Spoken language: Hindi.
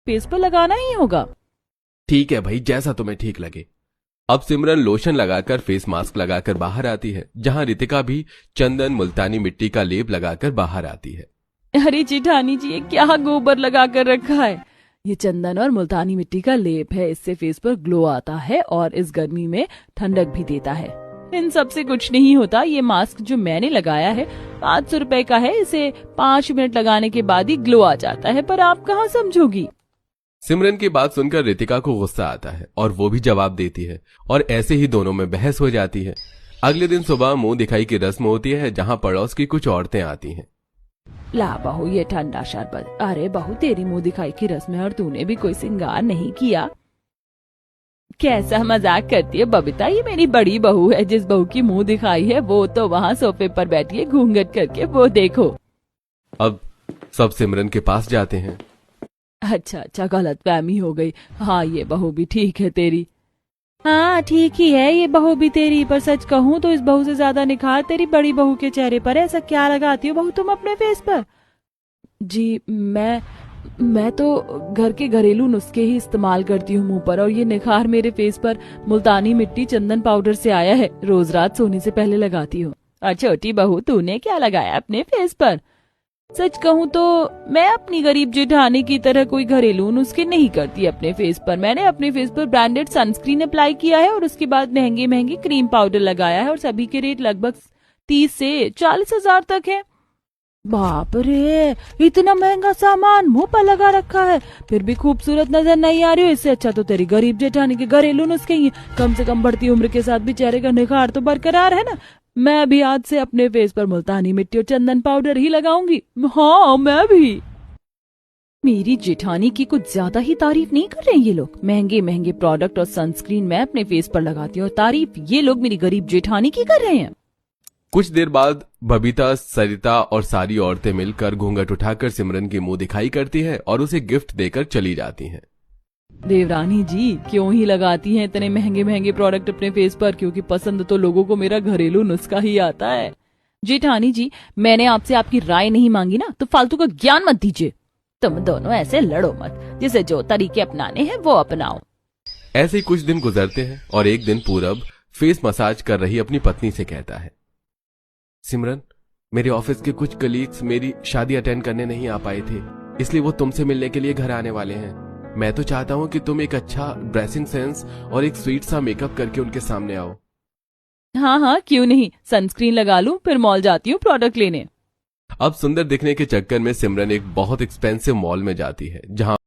फेस पर लगाना ही होगा। ठीक है भाई, जैसा तुम्हें ठीक लगे। अब सिमरन लोशन लगाकर फेस मास्क लगाकर बाहर आती है, जहां रितिका भी चंदन मुल्तानी मिट्टी का लेप लगाकर बाहर आती है। अरे जेठानी जी, ये क्या गोबर लगा कर रखा है? ये चंदन और मुल्तानी मिट्टी का लेप है, इससे फेस पर ग्लो आता है और इस गर्मी में ठंडक भी देता है। इन सब से कुछ नहीं होता। ये मास्क जो मैंने लगाया है 500 रुपए का है, इसे 5 मिनट लगाने के बाद ही ग्लो आ जाता है, पर आप कहाँ समझोगी। सिमरन की बात सुनकर रितिका को गुस्सा आता है और वो भी जवाब देती है और ऐसे ही दोनों में बहस हो जाती है। अगले दिन सुबह मुंह दिखाई की रस्म होती है, जहां पड़ोस की कुछ औरतें आती हैं। ला बहू, ये ठंडा शरबत। अरे बहू, तेरी मुंह दिखाई की रस्म है और तूने भी कोई श्रृंगार नहीं किया। कैसा मजाक करती है बबीता, ये मेरी बड़ी बहू है। जिस बहू की मुंह दिखाई है वो तो वहाँ सोफे पर बैठी है घूंघट करके, वो देखो। अब सब सिमरन के पास जाते हैं। अच्छा, गलतफहमी हो गई। हाँ, ये बहू भी ठीक है तेरी। हाँ ठीक ही है ये बहू भी तेरी, पर सच कहूँ तो इस बहू से ज्यादा निखार तेरी बड़ी बहू के चेहरे पर है। ऐसा क्या लगाती हो बहू तुम अपने फेस पर? जी मैं तो घर के घरेलू नुस्खे ही इस्तेमाल करती हूँ मुंह पर, और ये निखार मेरे फेस पर मुल्तानी मिट्टी चंदन पाउडर से आया है। रोज रात सोने से पहले लगाती हूँ। और छोटी बहू, तूने क्या लगाया अपने फेस पर? सच कहूँ तो मैं अपनी गरीब जेठानी की तरह कोई घरेलू नुस्खे नहीं करती अपने फेस पर। मैंने अपने फेस पर ब्रांडेड सनस्क्रीन अप्लाई किया है और उसके बाद महंगे महंगे क्रीम पाउडर लगाया है, और सभी के रेट लगभग 30 से 40 हजार तक है। बाप रे, इतना महंगा सामान मुंह पर लगा रखा है, फिर भी खूबसूरत नजर नहीं आ रही हो। इससे अच्छा तो तेरी गरीब जेठानी के घरेलू नुस्खे ही हैं। कम से कम बढ़ती उम्र के साथ भी चेहरे का निखार तो बरकरार है ना। मैं भी आज से अपने फेस पर मुल्तानी मिट्टी और चंदन पाउडर ही लगाऊंगी। हाँ, मैं भी। मेरी जेठानी की कुछ ज्यादा ही तारीफ नहीं कर रहे हैं ये लोग। महंगे महंगे प्रोडक्ट और सनस्क्रीन मैं अपने फेस पर लगाती हूँ और तारीफ ये लोग मेरी गरीब जेठानी की कर रहे हैं। कुछ देर बाद बबीता, सरिता और सारी औरतें मिलकर घूंघट उठाकर सिमरन की मुंह दिखाई करती है और उसे गिफ्ट देकर चली जाती हैं। देवरानी जी, क्यों ही लगाती हैं इतने महंगे महंगे प्रोडक्ट अपने फेस पर? क्योंकि पसंद तो लोगों को मेरा घरेलू नुस्खा ही आता है। जेठानी जी, मैंने आपसे आपकी राय नहीं मांगी ना, तो फालतू का ज्ञान मत दीजिए। तुम दोनों ऐसे लड़ो मत, जिसे जो तरीके अपनाने हैं वो अपनाओ। ऐसे ही कुछ दिन गुजरते हैं और एक दिन पूरब फेस मसाज कर रही अपनी पत्नी से कहता है, सिमरन, मेरे ऑफिस के कुछ कलीग्स मेरी शादी अटेंड करने नहीं आ पाए थे, इसलिए वो तुमसे मिलने के लिए घर आने वाले हैं। मैं तो चाहता हूँ कि तुम एक अच्छा ड्रेसिंग सेंस और एक स्वीट सा मेकअप करके उनके सामने आओ। हाँ, क्यों नहीं। सनस्क्रीन लगा लूं, फिर मॉल जाती हूँ प्रोडक्ट लेने। अब सुंदर दिखने के चक्कर में सिमरन एक बहुत एक्सपेंसिव मॉल में जाती है, जहां